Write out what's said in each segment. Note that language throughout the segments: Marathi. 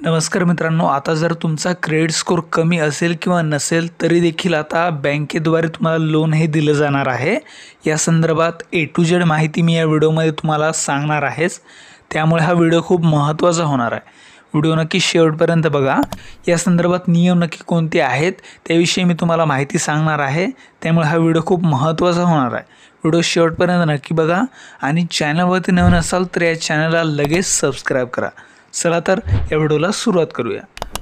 नमस्कार मित्रांनो, आता जर तुमचा क्रेडिट स्कोर कमी असेल किंवा नसेल तरी देखील आता बँकेद्वारे तुम्हाला लोन हे दिलं जाणार आहे। या संदर्भात A to Z माहिती मी या व्हिडिओमध्ये तुम्हाला सांगणार आहेच, त्यामुळे हा व्हिडिओ खूप महत्त्वाचा होणार आहे। व्हिडिओ नक्की शेवटपर्यंत बघा। या संदर्भात नियम नक्की कोणते आहेत त्याविषयी मी तुम्हाला माहिती सांगणार आहे, त्यामुळे हा व्हिडिओ खूप महत्त्वाचा होणार आहे। व्हिडिओ शेवटपर्यंत नक्की बघा आणि चॅनलवरती नवीन असाल तर या चॅनलला लगेच सबस्क्राइब करा। चला तर या व्हिडिओला सुरुवात करूया।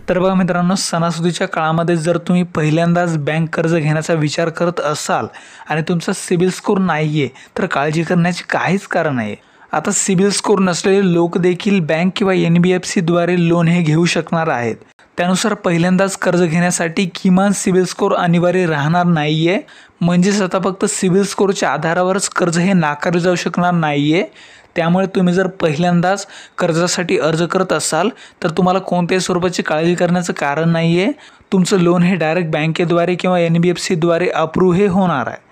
तर बघा मित्रांनो, सणासुदीच्या काळामध्ये जर तुम्ही पहिल्यांदाच बँक कर्ज घेण्याचा विचार करत असाल आणि तुमचा सिबिल स्कोर नाहीये तर काळजी करण्याचे काहीच कारण नाही। आता सिबिल स्कोर नसलेले लोक देखील बँक किंवा NBFC द्वारे लोन हे घेऊ शकणार आहेत। त्यानुसार पहिल्यांदाच कर्ज घेण्यासाठी किमान सिबिल स्कोर अनिवार्य राहणार नाहीये, म्हणजेच आता फक्त सिबिल स्कोरच्या आधारावरच कर्ज हे नाकारले जाऊ शकणार नाहीये। त्यामुळे तुम्ही जर पहिल्यांदाच कर्जासाठी अर्ज करत असाल तर तुम्हाला कोणत्याही स्वरूपाची काळजी करण्याचं कारण नाहीये। तुमचं लोन हे डायरेक्ट बँकेद्वारे किंवा NBFC द्वारे अप्रूव्ह हे होणार आहे।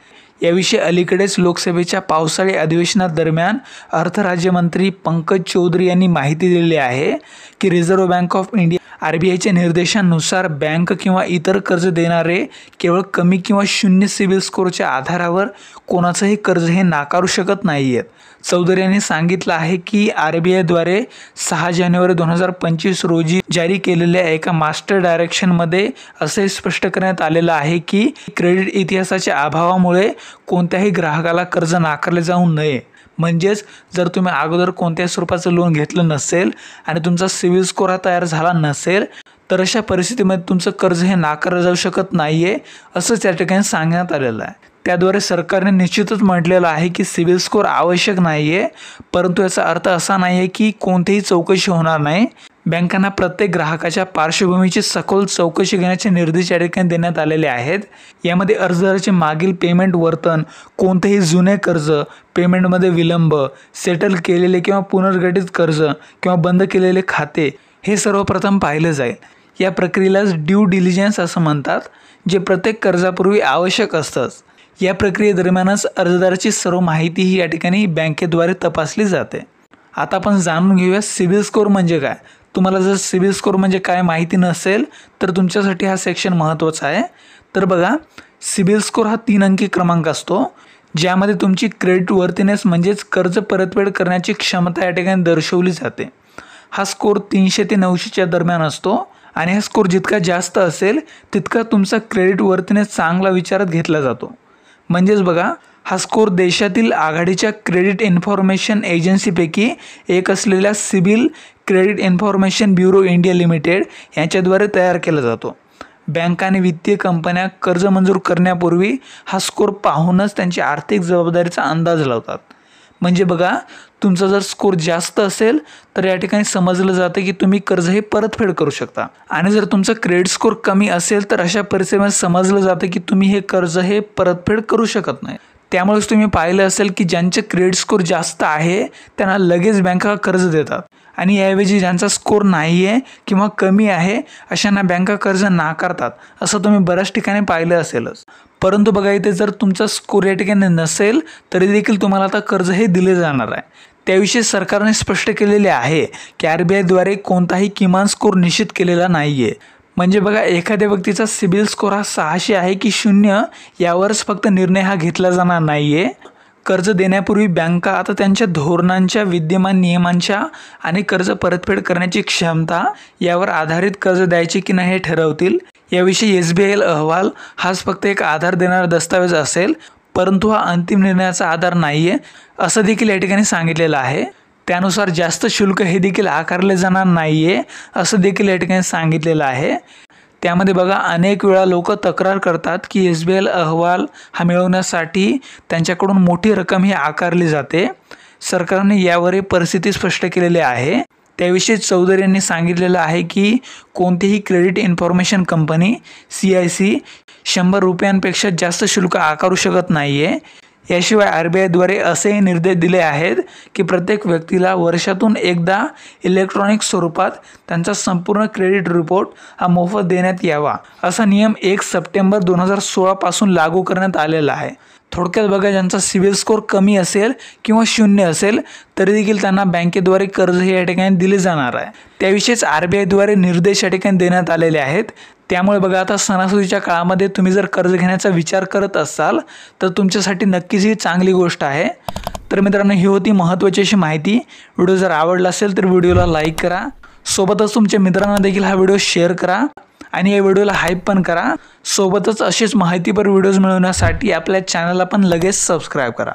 याविषयी अलीकडेच लोकसभेच्या पावसाळी अधिवेशनादरम्यान अर्थ राज्यमंत्री पंकज चौधरी यांनी माहिती दिली आहे की रिझर्व्ह बँक ऑफ इंडिया RBIच्या निर्देशांनुसार बँक किंवा इतर कर्ज देणारे केवळ कमी किंवा शून्य सिबिल स्कोरच्या आधारावर कोणाचंही कर्ज हे नाकारू शकत नाहीयेत। चौधरी यांनी सांगितलं आहे की RBI द्वारे 6 जानेवारी 2025 रोजी जारी केलेल्या एका मास्टर डायरेक्शनमध्ये असे स्पष्ट करण्यात आलेलं आहे की क्रेडिट इतिहासाच्या अभावामुळे कोणत्याही ग्राहकाला कर्ज नाकारले जाऊ नये। म्हणजेच जर तुम्ही अगोदर कोणत्याही स्वरूपाचं लोन घेतलं नसेल आणि तुमचा सिबिल स्कोर हा तयार झाला नसेल तर अशा परिस्थितीमध्ये तुमचं कर्ज हे नाकारलं जाऊ शकत नाहीये, असं त्या ठिकाणी सांगण्यात आलेलं आहे। त्याद्वारे सरकारने निश्चितच म्हटलेलं आहे की सिबिल स्कोर आवश्यक नाहीये, परंतु याचा अर्थ असा नाहीये की कोणतीही चौकशी होणार नाही। बँकांना प्रत्येक ग्राहकाच्या पार्श्वभूमीची सखोल चौकशी घेण्याचे निर्देश या ठिकाणी देण्यात आलेले आहेत। यामध्ये अर्जदाराचे मागील पेमेंट वर्तन, कोणतेही जुने कर्ज, पेमेंटमध्ये विलंब, सेटल केलेले किंवा पुनर्गठित कर्ज किंवा बंद केलेले खाते हे सर्वप्रथम पाहिले जाईल। या प्रक्रियेलाच ड्यू डिलिजन्स असं म्हणतात, जे प्रत्येक कर्जापूर्वी आवश्यक असतं। या प्रक्रियेदरम्यानच अर्जदाराची सर्व माहिती ही या ठिकाणी बँकेद्वारे तपासली जाते। आता आपण जाणून घेऊया सिबिल स्कोर म्हणजे काय। तुम्हाला जर सिबिल स्कोर म्हणजे काय माहिती नसेल तर तुमच्यासाठी हा सेक्शन महत्त्वाचा आहे। तर बघा, सिबिल स्कोर हा 3 अंकी क्रमांक असतो, ज्यामध्ये तुमची क्रेडिट वर्थीनेस म्हणजेच कर्ज परतफेड करण्याची क्षमता या ठिकाणी दर्शवली जाते। हा स्कोर 300 ते 900च्या दरम्यान असतो आणि हा स्कोर जितका जास्त असेल तितका तुमचा क्रेडिट वर्थीनेस चांगला विचारात घेतला जातो। म्हणजेच बघा, हा स्कोर देशातील आघाडीच्या क्रेडिट इन्फॉर्मेशन एजन्सीपैकी एक असलेल्या CIBIL credit information bureau India limited यांच्याद्वारे तयार केला जातो। बँका आणि वित्तीय कंपन्या कर्ज मंजूर करण्यापूर्वी हा स्कोर पाहूनच त्यांची आर्थिक जबाबदारीचा अंदाज लावतात। म्हणजे बघा, तुमचा जर स्कोर जास्त असेल तर या ठिकाणी समजलं जातं की तुम्ही कर्ज हे परतफेड करू शकता, आणि जर तुमचा क्रेडिट स्कोर कमी असेल तर अशा परिस्थितीमध्ये समजलं जातं की तुम्ही हे कर्ज हे परतफेड करू शकत नाही। त्यामुळेच तुम्ही पाहिलं असेल की ज्यांचे क्रेडिट स्कोर जास्त आहे त्यांना लगेच बँका कर्ज देतात आणि याऐवजी ज्यांचा स्कोर नाही आहे किंवा कमी आहे अशांना बँका कर्ज नाकारतात, असं तुम्ही बऱ्याच ठिकाणी पाहिलं असेलच। परंतु बघा, इथे जर तुमचा स्कोर या ठिकाणी नसेल तरी देखील तुम्हाला आता कर्ज हे दिले जाणार आहे। त्याविषयी सरकारने स्पष्ट केलेले आहे की RBI द्वारे कोणताही किमान स्कोर निश्चित केलेला नाहीये। म्हणजे बघा, एखाद्या व्यक्तीचा सिबिल स्कोर हा 600 आहे की 0 यावरच फक्त निर्णय हा घेतला जाणार नाहीये। कर्ज देण्यापूर्वी बँका आता त्यांच्या धोरणांच्या, विद्यमान नियमांच्या आणि कर्ज परतफेड करण्याची क्षमता यावर आधारित कर्ज द्यायचे की नाही हे ठरवतील। याविषयी SBI अहवाल हाच फक्त एक आधार देणारा दस्तावेज असेल, परंतु हा अंतिम निर्णयाचा आधार नाहीये, असं देखील या ठिकाणी सांगितलेलं आहे। त्यानुसार जास्त शुल्क हे देखील आकारले जाणार नाहीये, असं देखील या ठिकाणी सांगितलेलं आहे। त्यामध्ये बघा, अनेक वेळा लोक तक्रार करतात की SBI अहवाल हा मिळवण्यासाठी त्यांच्याकडून मोठी रक्कम ही आकारली जाते। सरकारने यावरही परिस्थिती स्पष्ट केलेली आहे। त्याविषयी चौधरी यांनी सांगितलेलं आहे की कोणतीही क्रेडिट इन्फॉर्मेशन कंपनी CIC 100 रुपयांपेक्षा जास्त शुल्क आकारू शकत नाहीये। याशिवाय RBIद्वारे असेही निर्देश दिले आहेत की प्रत्येक व्यक्तीला वर्षातून एकदा इलेक्ट्रॉनिक स्वरूपात त्यांचा संपूर्ण क्रेडिट रिपोर्ट हा मोफत देण्यात यावा, असा नियम 1 सप्टेंबर 2016 पासून लागू करण्यात आलेला आहे। थोडक्यात बघा, ज्यांचा सिबिल स्कोर कमी असेल किंवा 0 असेल तरी देखील त्यांना बँकेद्वारे कर्ज हे या ठिकाणी दिले जाणार आहे। त्याविषयीच RBIद्वारे निर्देश या ठिकाणी देण्यात आलेले आहेत। त्यामुळे बघा, आता सणासुदीच्या काळामध्ये तुम्ही जर कर्ज घेण्याचा विचार करत असाल तर तुमच्यासाठी नक्कीच ही चांगली गोष्ट आहे। तर मित्रांनो, ही होती महत्त्वाची अशी माहिती। व्हिडिओ जर आवडला असेल तर व्हिडिओला लाईक करा, सोबतच तुमच्या मित्रांना देखील हा व्हिडिओ शेअर करा आणि या व्हिडिओला हाईप पण करा। सोबतच असेच माहितीपर व्हिडिओज मिळवण्यासाठी आपल्या चॅनलला पण लगेच सबस्क्राईब करा।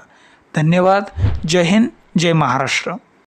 धन्यवाद। जय हिंद, जय महाराष्ट्र।